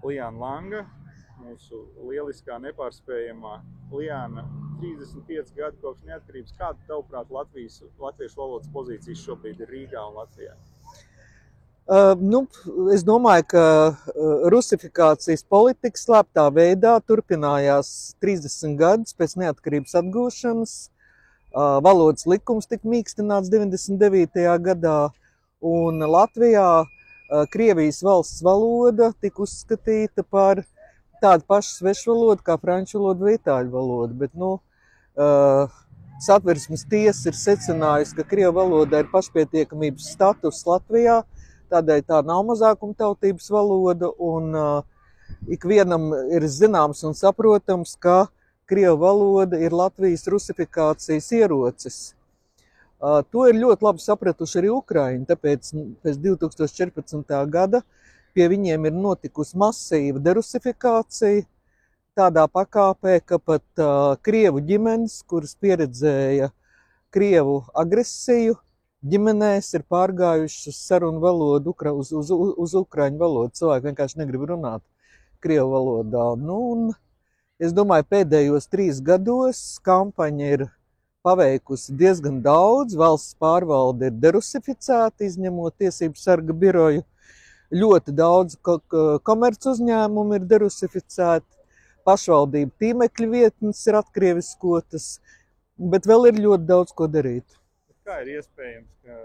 Liana Langa, mūsu lieliskā, nepārspējamā Liana, 35 gadu kopš neatkarības. Kāda, tavuprāt, latviešu valodas pozīcijas šobrīd ir Rīgā un Latvijā? Es domāju, ka rusifikācijas politika slēptā veidā turpinājās 30 gadus pēc neatkarības atgūšanas. Valodas likums tika mīkstināts 99. gadā, un Latvijā Krievijas valsts valoda tika uzskatīta par tādu pašu svešvalodu kā franču valoda vai itāļu valoda. Bet, Satversmes tiesa ir secinājusi, ka krievu valoda ir pašpietiekamības status Latvijā, tādēļ tā nav mazākumtautības valoda, un ikvienam ir zināms un saprotams, ka krievu valoda ir Latvijas rusifikācijas ierocis. To ir ļoti labi sapratuši arī Ukraiņi, tāpēc pēc 2014. gada pie viņiem ir notikusi masīva derusifikācija tādā pakāpē, ka pat krievu ģimenes, kuras pieredzēja krievu agresiju, ģimenēs ir pārgājušas uz sarunu valodu, uz ukraiņu valodu. Cilvēki vienkārši negrib runāt krievu valodā. Un es domāju, pēdējos 3 gados kampaņa ir paveikusi diezgan daudz. Valsts pārvalde ir derusificēta, izņemot Tiesību sarga biroju. Ļoti daudz komerc uzņēmumu ir derusificēti. Pašvaldību tīmekļu vietnes ir atkrieviskotas, bet vēl ir ļoti daudz ko darīt. Kā ir iespējams, ka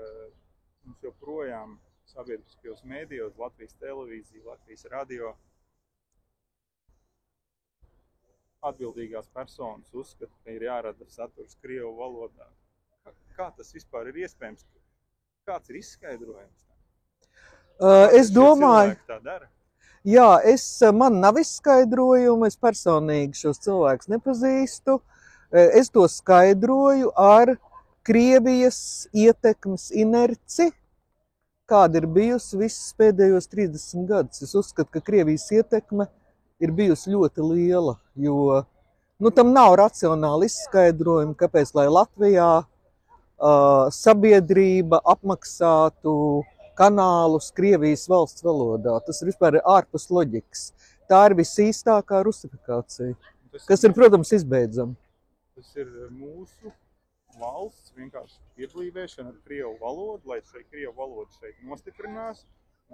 mums joprojām sabiedriskajos mēdījos, Latvijas televīzija, Latvijas radio atbildīgās personas uzskata, ka ir jārada saturs krievu valodā? Kā tas vispār ir iespējams? Kāds ir izskaidrojums? Es domāju, tā dara? Jā, man nav izskaidrojumu, es personīgi šos cilvēkus nepazīstu. Es to skaidroju ar Krievijas ietekmes inerci, kāda ir bijusi visus pēdējos 30 gadus. Es uzskatu, ka Krievijas ietekme ir bijusi ļoti liela, jo tam nav racionāli izskaidrojumi, kāpēc, lai Latvijā sabiedrība apmaksātu kanālus Krievijas valsts valodā. Tas ir vispār ārpus loģikas. Tā ir visīstākā rusifikācija, kas ir, protams, izbeidzama. Tas ir mūsu valsts vienkārši ieblīvēšana ar krievu valodu, lai šeit krievu valoda šeit nostiprinās,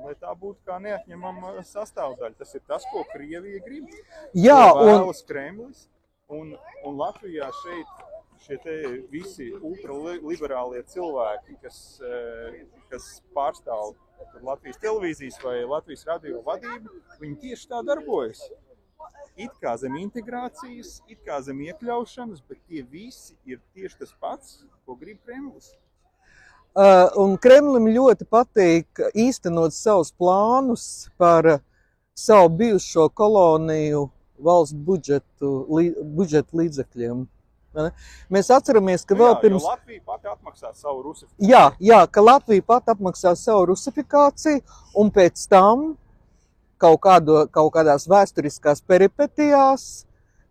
lai tā būtu kā neatņemama sastāvdaļa. Tas ir tas, ko Krievija grib. Jā, vēlas Kremlis, un Latvijā šeit šie te visi ultraliberālie cilvēki, kas pārstāv Latvijas televīzijas vai Latvijas radio vadību, viņi tieši tā darbojas. It kā zem integrācijas, it kā zem iekļaušanas, bet tie visi ir tieši tas pats, ko grib Kremlis. Un Kremlim ļoti patīk īstenot savus plānus par savu bijušo koloniju valsts budžeta līdzekļiem. Mēs atceramies, ka vēl pirms... Jo Latvija pati apmaksā savu rusifikāciju. Jā, ka Latvija pati apmaksā savu rusifikāciju, un pēc tam kaut kādās vēsturiskās peripetijās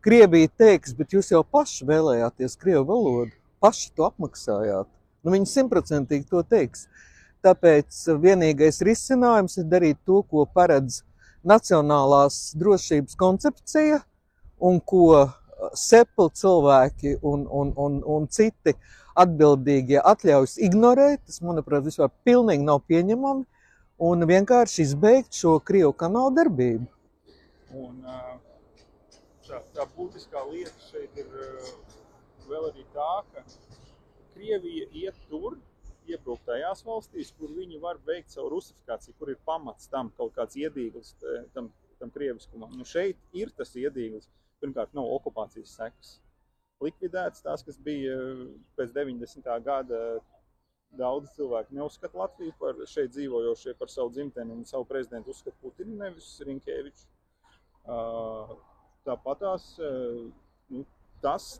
Krievija teiks, bet jūs jau paši vēlējāties krievu valodu, paši to apmaksājāt. Viņi 100% to teiks. Tāpēc vienīgais risinājums ir darīt to, ko paredz Nacionālās drošības koncepcija un ko sepli cilvēki un citi atbildīgie atļaujas ignorēt. Tas, manuprāt, vispār pilnīgi nav pieņemami. Un vienkārši izbeigt šo krievu kanālu darbību. Un tā būtiskā lieta šeit ir vēl arī tā, ka Krievija iet tur, iebrukt tajās valstīs, kur viņi var veikt savu rusifikāciju, kur ir pamats tam kaut kāds iedīglis tam krieviskumam. Šeit ir tas iedīglis. Pirmkārt, nav okupācijas sekas. Likvidēts tās, kas bija pēc 90. gada. Daudz cilvēki neuzskata Latviju par šeit dzīvojošie par savu dzimteni un savu prezidentu uzskata Putinu, nevis Rinkēviču. Tāpatās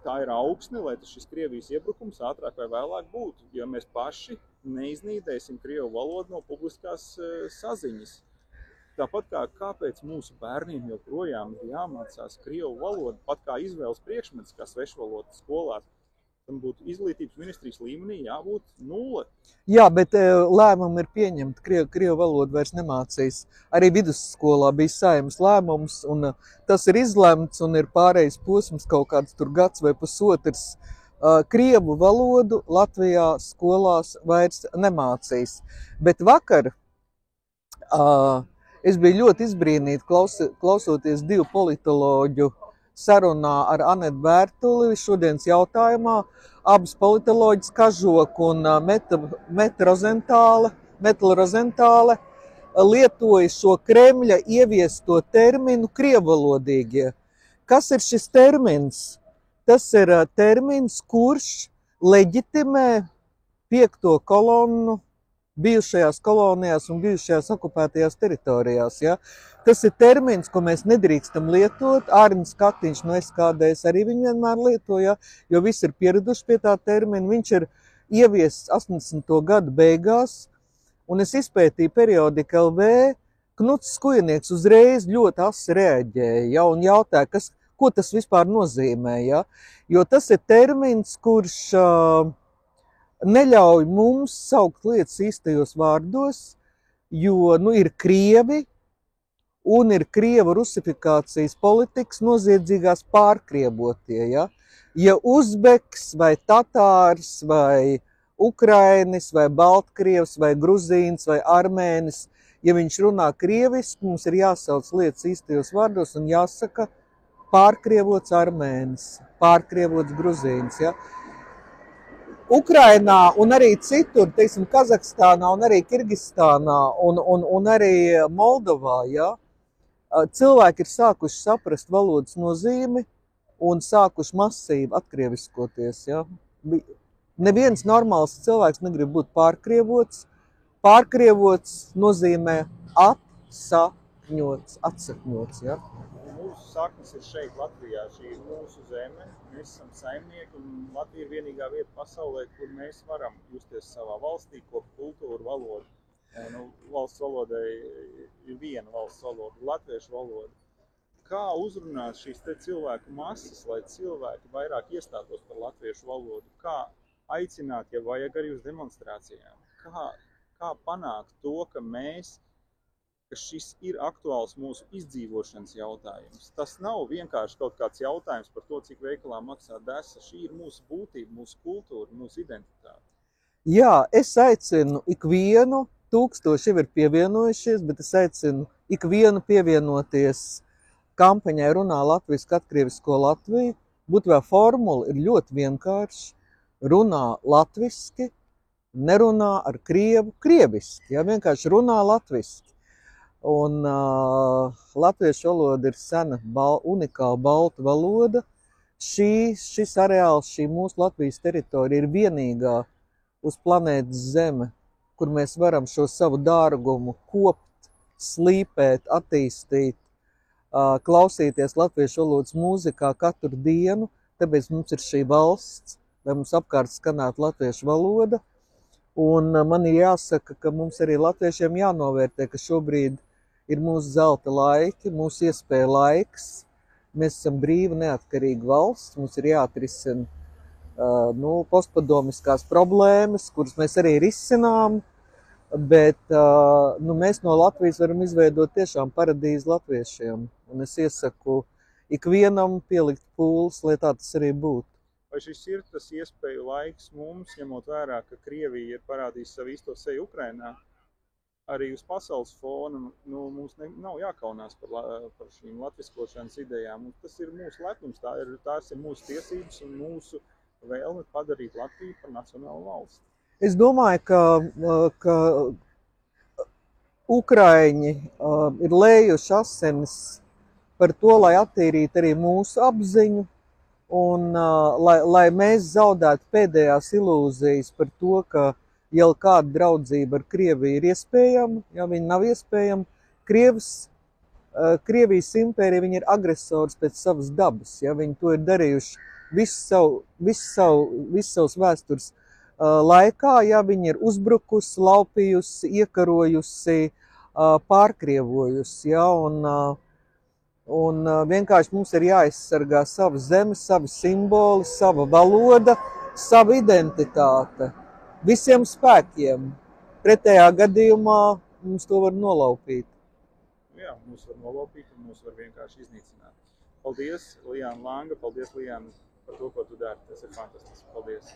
tā ir augsne, lai šis Krievijas iebrukums ātrāk vai vēlāk būtu, jo mēs paši neiznīdēsim krievu valodu no publiskās saziņas. Tāpat kāpēc mūsu bērniem joprojām ir jāmācās krievu valodu, pat kā izvēles priekšmets, kā svešvaloda skolās. tam būtu izglītības ministrijas līmenī jābūt 0. Jā, bet lēmumi ir pieņemti. Krievu valodu vairs nemācīs. Arī vidusskolā bija Saeimas lēmums, un tas ir izlemts, un ir pārējais posms kaut kāds tur gads vai pusotrs. Krievu valodu Latvijā skolās vairs nemācīs. Bet vakar es biju ļoti izbrīnīta klausoties 2 politoloģu sarunā ar Anetu Bērtuli šodienas jautājumā. Abas politoloģis Kažok un Meta Rozentāle lietoja šo Kremļa ieviesto terminu krievvalodīgie. Kas ir šis termins? Tas ir termins, kurš leģitimē 5. kolonnu bijušajās kolonijās un bijušajās okupētajās teritorijās. Ja? Tas ir termins, ko mēs nedrīkstam lietot. Ārnis Katiņš no SKDS arī viņu vienmēr lietoja, jo visi ir pieraduši pie tā termina. Viņš ir ieviests 80. gadu beigās, un es izpētīju periodika LV. Knuts Skujnieks uzreiz ļoti asi reaģēja, ja, un jautāja, ko tas vispār nozīmē. Ja? Jo tas ir termins, kurš neļauj mums saukt lietas īstajos vārdos, jo ir krievi un ir krievu rusifikācijas politikas noziedzīgās pārkrievotie. Ja uzbeks vai tatārs vai ukrainis vai baltkrievs vai gruzīns vai armēnis, ja viņš runā krieviski, mums ir jāsauc lietas īstajos vārdos un jāsaka pārkrievots armēnis, pārkrievots gruzīns. Ja? Ukrainā un arī citur, teiksim, Kazahstānā un arī Kirgistānā un arī Moldovā, ja? Cilvēki ir sākuši saprast valodas nozīmi un sākuši masīvi atkrieviskoties. Ja? Neviens normāls cilvēks negrib būt pārkrievots. Pārkrievots nozīmē atsakņots. Ja? Mūsu saknes ir šeit Latvijā, šī ir mūsu zeme, mēs esam saimnieki un Latvija ir vienīgā vieta pasaulē, kur mēs varam justies savā valstī, kopt kultūru, valodu. Valsts valodai ir viena valsts valoda, latviešu valoda. Kā uzrunāt šīs te cilvēku masas, lai cilvēki vairāk iestātos par latviešu valodu? Kā aicināt, ja vajag arī uz demonstrācijām? Kā panākt to, ka šis ir aktuāls mūsu izdzīvošanas jautājums. Tas nav vienkārši kaut kāds jautājums par to, cik veikalā maksā desa. Šī ir mūsu būtība, mūsu kultūra, mūsu identitāte. Jā, es aicinu ikvienu, 1000 jau ir pievienojušies, bet es aicinu ikvienu pievienoties kampaņai Runā latviski, atkrievisko Latviju. Būtībā formula ir ļoti vienkārši. Runā latviski, nerunā ar krieviski. Ja? Vienkārši runā latviski. Un latviešu valoda ir sena, unikāla baltu valoda. Šis areāls, šī mūsu Latvijas teritorija ir vienīgā uz planētas Zeme, kur mēs varam šo savu dārgumu kopt, slīpēt, attīstīt, klausīties latviešu valodas mūzikā katru dienu. Tāpēc mums ir šī valsts, lai mums apkārt skanētu latviešu valoda. Un man ir jāsaka, ka mums arī latviešiem jānovērtē, ka šobrīd ir mūsu zelta laiki, mūsu iespēja laiks. Mēs esam brīva, neatkarīga valsts. Mums ir jāatrisina postpadomiskās problēmas, kuras mēs arī risinām. Bet mēs no Latvijas varam izveidot tiešām paradīzi latviešiem. Un es iesaku ikvienam pielikt pūles, lai tā tas arī būtu. Vai šis ir tas iespēju laiks mums, ņemot vērā, ka Krievija ir parādījusi savu īsto seju Ukrainā? Arī uz pasaules fona mums nav jākaunās par šīm latviskošanas idejām. Tas ir mūsu lepnums, tās ir mūsu tiesības un mūsu vēlme padarīt Latviju par nacionālu valsti. Es domāju, ka Ukraiņi ir lējuši asinis par to, lai attīrītu arī mūsu apziņu un lai mēs zaudētu pēdējās ilūzijas par to, ka jau kāda draudzība ar Krieviju ir iespējama, ja viņa nav iespējama. Krievijas impērija, viņi ir agresors pēc savas dabas, ja viņi to ir darījuši visu savas vēstures laikā, ja viņi ir uzbrukusi, laupījusi, iekarojusi, pārkrievojusi, ja, un vienkārši mums ir jāaizsargā sava zeme, savi simboli, sava valoda, sava identitāte visiem spēkiem. Pretējā gadījumā mums to var nolaupīt. Jā, mūs var nolaupīt un mūs var vienkārši iznīcināt. Paldies, Lijāna Langa, paldies, Lijāna, par to, ko tu dari. Tas ir fantastiski. Paldies!